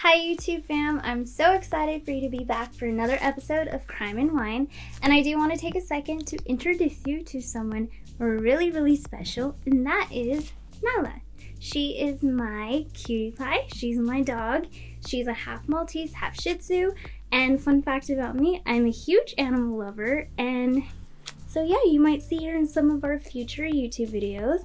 Hi YouTube fam, I'm so excited for you to be back for another episode of Crime and Wine, and I do want to take a second to introduce you to someone really special, and that is Nala. She is my cutie pie, she's my dog, she's a half Maltese, half Shih Tzu, and fun fact about me, I'm a huge animal lover, and so yeah, you might see her in some of our future YouTube videos,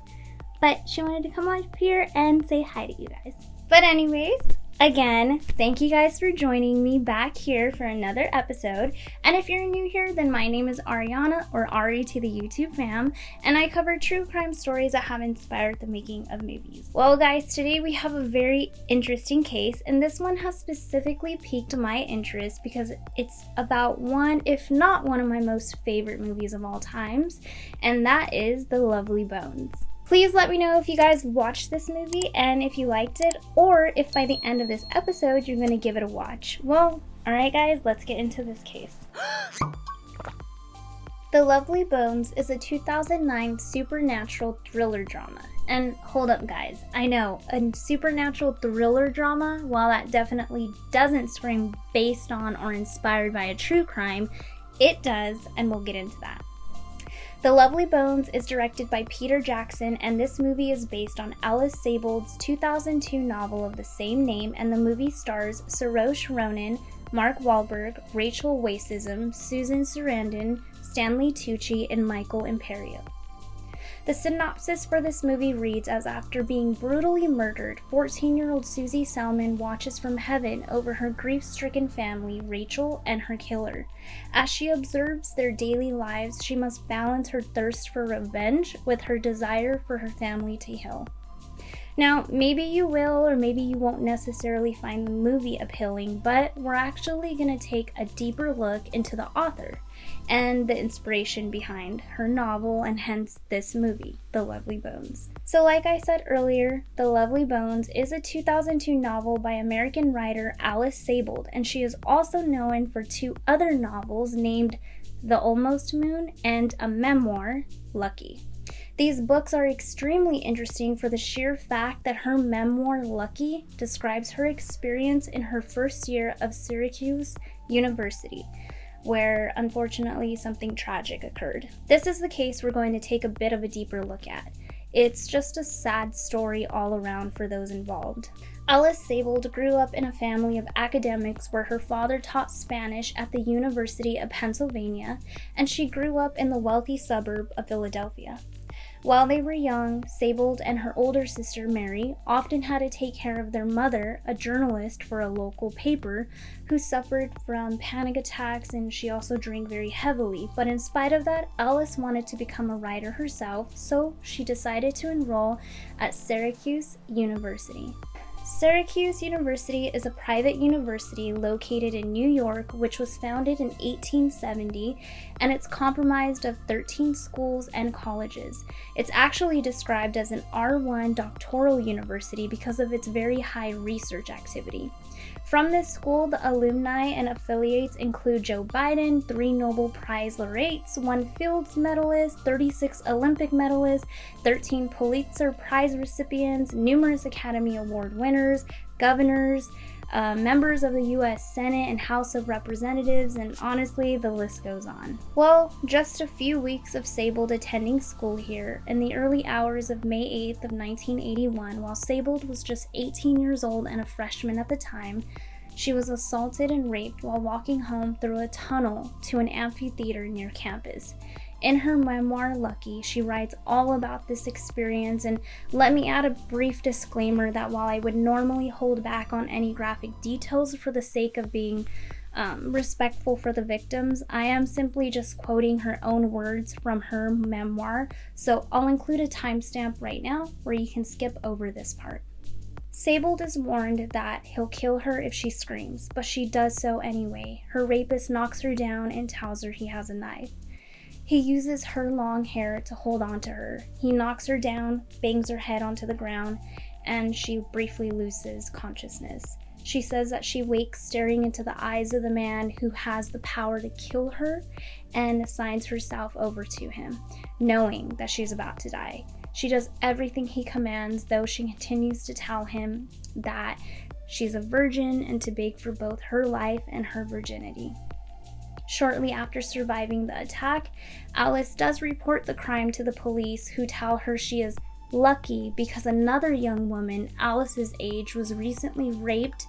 but she wanted to come up here and say hi to you guys. But anyways, again, thank you guys for joining me back here for another episode. And if you're new here, then my name is Ariana, or Ari to the YouTube fam, and I cover true crime stories that have inspired the making of movies. Well guys, today we have a very interesting case, and this one has specifically piqued my interest because it's about one, if not one of my most favorite movies of all times, and that is The Lovely Bones. Please let me know if you guys watched this movie and if you liked it, or if by the end of this episode you're going to give it a watch. Well, alright guys, let's get into this case. The Lovely Bones is a 2009 supernatural thriller drama. And hold up guys, I know, a supernatural thriller drama, while that definitely doesn't scream based on or inspired by a true crime, it does, and we'll get into that. The Lovely Bones is directed by Peter Jackson, and this movie is based on Alice Sebold's 2002 novel of the same name, and the movie stars Saoirse Ronan, Mark Wahlberg, Rachel Weiszman, Susan Sarandon, Stanley Tucci, and Michael Imperio. The synopsis for this movie reads as after being brutally murdered, 14-year-old Susie Salmon watches from heaven over her grief-stricken family, Rachel, and her killer. As she observes their daily lives, she must balance her thirst for revenge with her desire for her family to heal. Now, maybe you will or maybe you won't necessarily find the movie appealing, but we're actually going to take a deeper look into the author and the inspiration behind her novel and hence this movie, The Lovely Bones. So like I said earlier, The Lovely Bones is a 2002 novel by American writer Alice Sebold, and she is also known for two other novels named The Almost Moon and a memoir, Lucky. These books are extremely interesting for the sheer fact that her memoir, Lucky, describes her experience in her first year of Syracuse University, where unfortunately something tragic occurred. This is the case we're going to take a bit of a deeper look at. It's just a sad story all around for those involved. Alice Sebold grew up in a family of academics where her father taught Spanish at the University of Pennsylvania, and she grew up in the wealthy suburb of Philadelphia. While they were young, Sebold and her older sister Mary often had to take care of their mother, a journalist for a local paper, who suffered from panic attacks, and she also drank very heavily. But in spite of that, Alice wanted to become a writer herself, so she decided to enroll at Syracuse University. Syracuse University is a private university located in New York, which was founded in 1870, and it's comprised of 13 schools and colleges. It's actually described as an R1 doctoral university because of its very high research activity. From this school, the alumni and affiliates include Joe Biden, 3 Nobel Prize laureates, 1 Fields medalist, 36 Olympic medalists, 13 Pulitzer Prize recipients, numerous Academy Award winners, governors, members of the U.S. Senate and House of Representatives, and honestly, the list goes on. Well, just a few weeks of Sebold attending school here, in the early hours of May 8th of 1981, while Sebold was just 18 years old and a freshman at the time, she was assaulted and raped while walking home through a tunnel to an amphitheater near campus. In her memoir, Lucky, she writes all about this experience, and let me add a brief disclaimer that while I would normally hold back on any graphic details for the sake of being respectful for the victims, I am simply just quoting her own words from her memoir, so I'll include a timestamp right now where you can skip over this part. Sebold is warned that he'll kill her if she screams, but she does so anyway. Her rapist knocks her down and tells her he has a knife. He uses her long hair to hold on to her. He knocks her down, bangs her head onto the ground, and she briefly loses consciousness. She says that she wakes staring into the eyes of the man who has the power to kill her and signs herself over to him, knowing that she's about to die. She does everything he commands, though she continues to tell him that she's a virgin and to beg for both her life and her virginity. Shortly after surviving the attack, Alice does report the crime to the police, who tell her she is lucky because another young woman Alice's age was recently raped,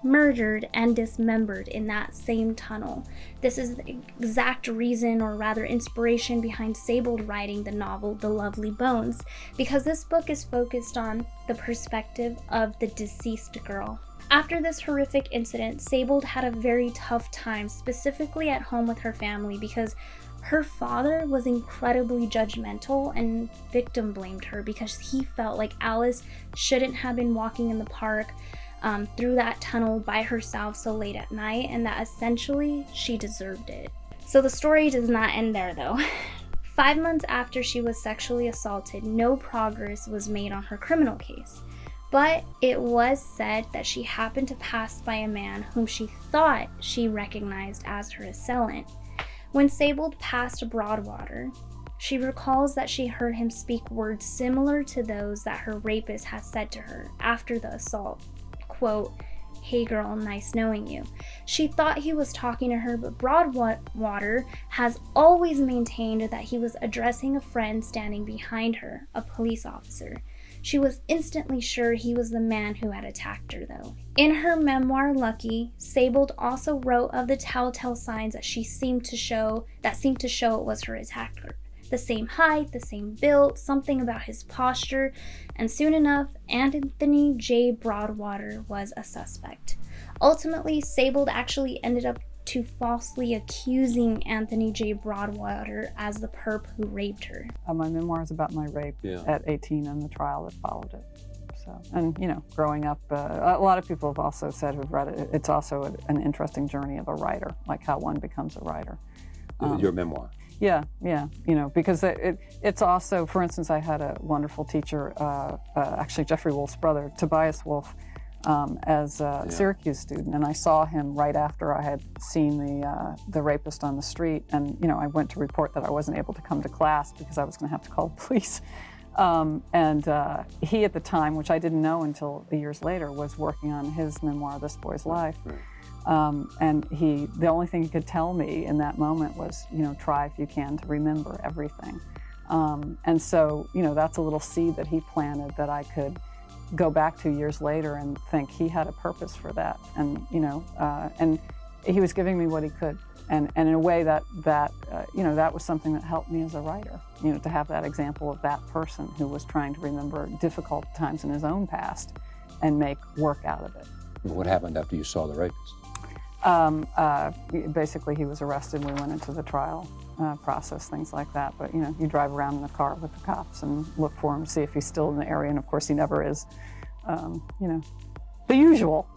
murdered, and dismembered in that same tunnel. This is the exact reason, or rather inspiration, behind Sable writing the novel The Lovely Bones, because this book is focused on the perspective of the deceased girl. After this horrific incident, Sable had a very tough time, specifically at home with her family, because her father was incredibly judgmental and victim blamed her because he felt like Alice shouldn't have been walking in the park through that tunnel by herself so late at night, and that essentially she deserved it. So the story does not end there though. 5 months after she was sexually assaulted, no progress was made on her criminal case. But it was said that she happened to pass by a man whom she thought she recognized as her assailant. When Sable passed Broadwater, she recalls that she heard him speak words similar to those that her rapist had said to her after the assault. Quote, "Hey girl, nice knowing you." She thought he was talking to her, but Broadwater has always maintained that he was addressing a friend standing behind her, a police officer. She was instantly sure he was the man who had attacked her, though. In her memoir, Lucky, Sable also wrote of the telltale signs that seemed to show it was her attacker. The same height, the same build, something about his posture, and soon enough, Anthony J. Broadwater was a suspect. Ultimately, Sable actually ended up to falsely accusing Anthony J. Broadwater as the perp who raped her. My memoir is about my rape at 18 and the trial that followed it. So, and growing up, a lot of people have also said who've read it, it's also an interesting journey of a writer, like how one becomes a writer. Your memoir. Yeah, because it's also, for instance, I had a wonderful teacher, actually Jeffrey Wolf's brother, Tobias Wolf, as a Syracuse student, and I saw him right after I had seen the rapist on the street, and I went to report that I wasn't able to come to class because I was going to have to call the police. And he at the time, which I didn't know until years later, was working on his memoir, This Boy's Life. And the only thing he could tell me in that moment was, try if you can to remember everything. And so, that's a little seed that he planted that I could go back to years later and think he had a purpose for that. And, and he was giving me what he could. And in a way that was something that helped me as a writer, to have that example of that person who was trying to remember difficult times in his own past and make work out of it. What happened after you saw the rapist? Basically, he was arrested. We went into the trial process, things like that. But, you drive around in the car with the cops and look for him, see if he's still in the area. And, of course, he never is. The usual.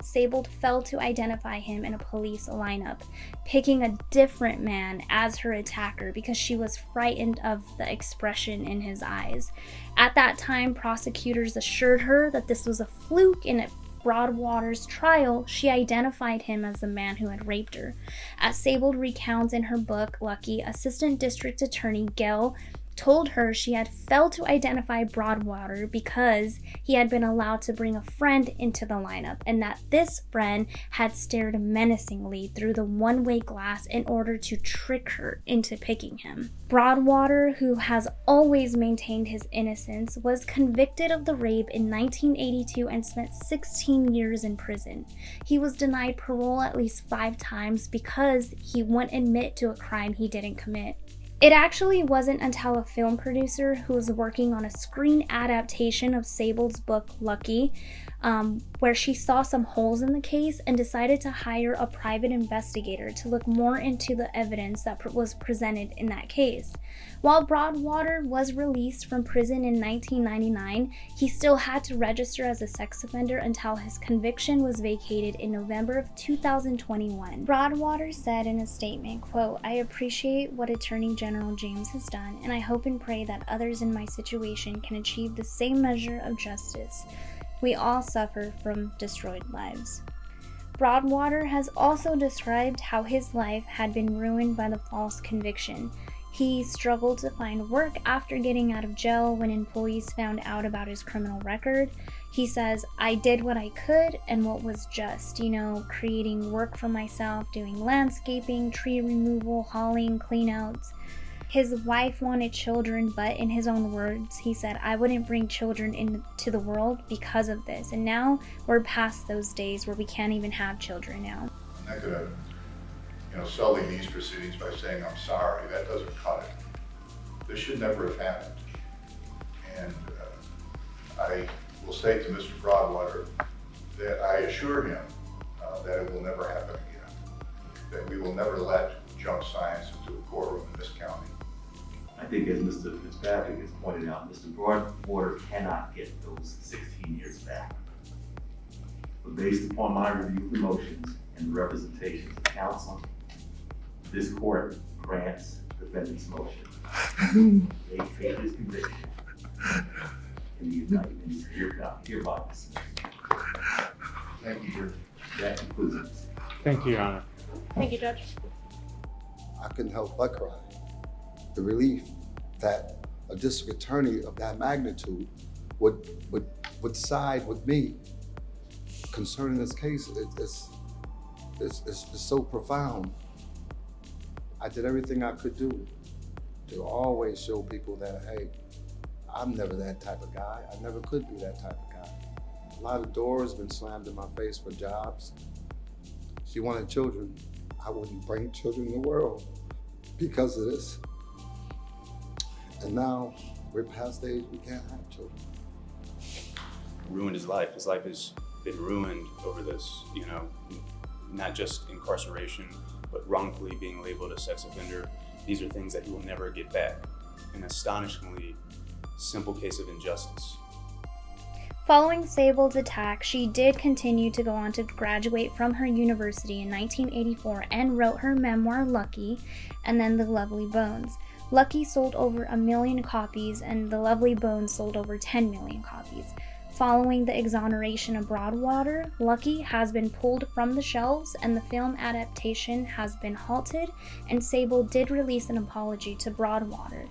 Sable failed to identify him in a police lineup, picking a different man as her attacker because she was frightened of the expression in his eyes. At that time, prosecutors assured her that this was a fluke, and at Broadwater's trial, she identified him as the man who had raped her. As Sable recounts in her book, Lucky, Assistant District Attorney Gail told her she had failed to identify Broadwater because he had been allowed to bring a friend into the lineup, and that this friend had stared menacingly through the one-way glass in order to trick her into picking him. Broadwater, who has always maintained his innocence, was convicted of the rape in 1982 and spent 16 years in prison. He was denied parole at least 5 times because he wouldn't admit to a crime he didn't commit. It actually wasn't until a film producer who was working on a screen adaptation of Sable's book, Lucky, where she saw some holes in the case and decided to hire a private investigator to look more into the evidence that was presented in that case. While Broadwater was released from prison in 1999, he still had to register as a sex offender until his conviction was vacated in November of 2021. Broadwater said in a statement, quote, "I appreciate what Attorney General James has done, and I hope and pray that others in my situation can achieve the same measure of justice. We all suffer from destroyed lives." Broadwater has also described how his life had been ruined by the false conviction. He struggled to find work after getting out of jail when employees found out about his criminal record. He says, I did what I could and what was just, creating work for myself, doing landscaping, tree removal, hauling, cleanouts. His wife wanted children, but in his own words, he said, I wouldn't bring children into the world because of this. And now we're past those days where we can't even have children now. I'm not going to, sully these proceedings by saying I'm sorry. That doesn't cut it. This should never have happened. And I will say to Mr. Broadwater that I assure him that it will never happen again, that we will never let junk science into a courtroom in this county. I think as Mr. Fitzpatrick has pointed out, Mr. Broadwater cannot get those 16 years back. But based upon my review of the motions and the representations of counsel, this court grants defendant's motion. They take his conviction, and the indictment is hereby dismissed. Thank you, Judge. That concludes it. Thank you, Your Honor. Thank you, Judge. I couldn't help but cry. The relief that a district attorney of that magnitude would side with me concerning this case. It's so profound. I did everything I could do to always show people that, hey, I'm never that type of guy. I never could be that type of guy. A lot of doors been slammed in my face for jobs. She wanted children. I wouldn't bring children in the world because of this. And now we're past the age we can't have children. Ruined his life. His life has been ruined over this, not just incarceration, but wrongfully being labeled a sex offender. These are things that he will never get back. An astonishingly simple case of injustice. Following Sable's attack, she did continue to go on to graduate from her university in 1984 and wrote her memoir, Lucky, and then The Lovely Bones. Lucky sold over 1 million copies, and The Lovely Bones sold over 10 million copies. Following the exoneration of Broadwater, Lucky has been pulled from the shelves and the film adaptation has been halted, and Sable did release an apology to Broadwater.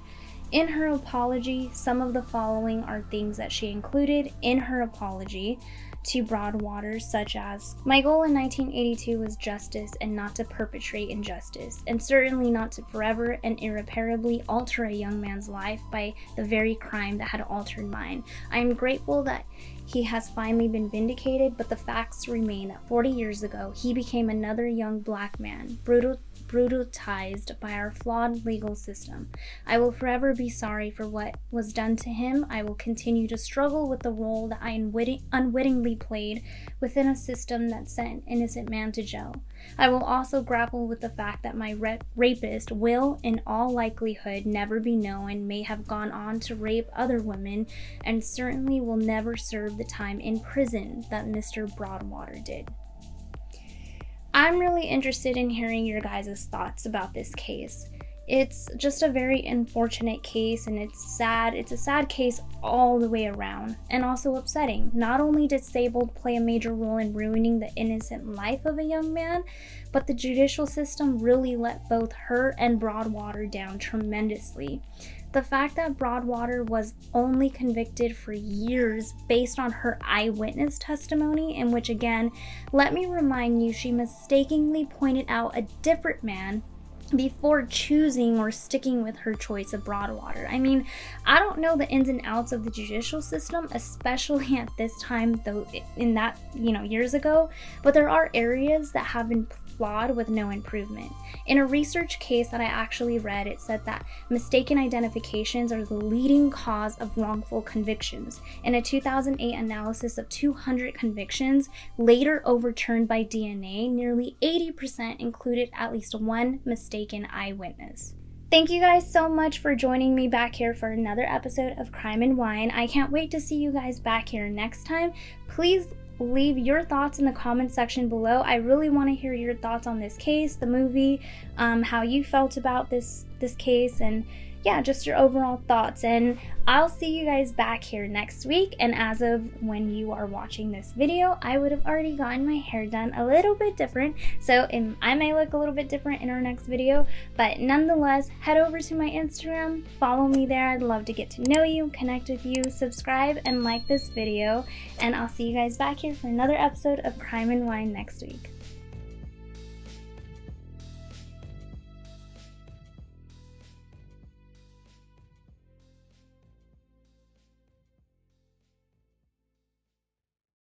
In her apology, some of the following are things that she included in her apology to Broadwater, such as, my goal in 1982 was justice and not to perpetrate injustice, and certainly not to forever and irreparably alter a young man's life by the very crime that had altered mine. I am grateful that he has finally been vindicated, but the facts remain that 40 years ago, he became another young black man, brutalized by our flawed legal system. I will forever be sorry for what was done to him. I will continue to struggle with the role that I unwittingly played within a system that sent an innocent man to jail. I will also grapple with the fact that my rapist will, in all likelihood, never be known, may have gone on to rape other women, and certainly will never serve the time in prison that Mr. Broadwater did. I'm really interested in hearing your guys' thoughts about this case. It's just a very unfortunate case, and it's sad. It's a sad case all the way around, and also upsetting. Not only did Sable play a major role in ruining the innocent life of a young man, but the judicial system really let both her and Broadwater down tremendously. The fact that Broadwater was only convicted for years based on her eyewitness testimony, in which, again, let me remind you, she mistakenly pointed out a different man before choosing or sticking with her choice of Broadwater. I mean, I don't know the ins and outs of the judicial system, especially at this time, though, in that, years ago, but there are areas that have been flawed with no improvement. In a research case that I actually read, it said that mistaken identifications are the leading cause of wrongful convictions. In a 2008 analysis of 200 convictions, later overturned by DNA, nearly 80% included at least one mistaken eyewitness. Thank you guys so much for joining me back here for another episode of Crime and Wine. I can't wait to see you guys back here next time. Please leave your thoughts in the comment section below. I really want to hear your thoughts on this case, the movie, how you felt about this case, and yeah, just your overall thoughts. And I'll see you guys back here next week. And as of when you are watching this video, I would have already gotten my hair done a little bit different. So I may look a little bit different in our next video, but nonetheless, head over to my Instagram, follow me there. I'd love to get to know you, connect with you, subscribe, and like this video. And I'll see you guys back here for another episode of Crime and Wine next week.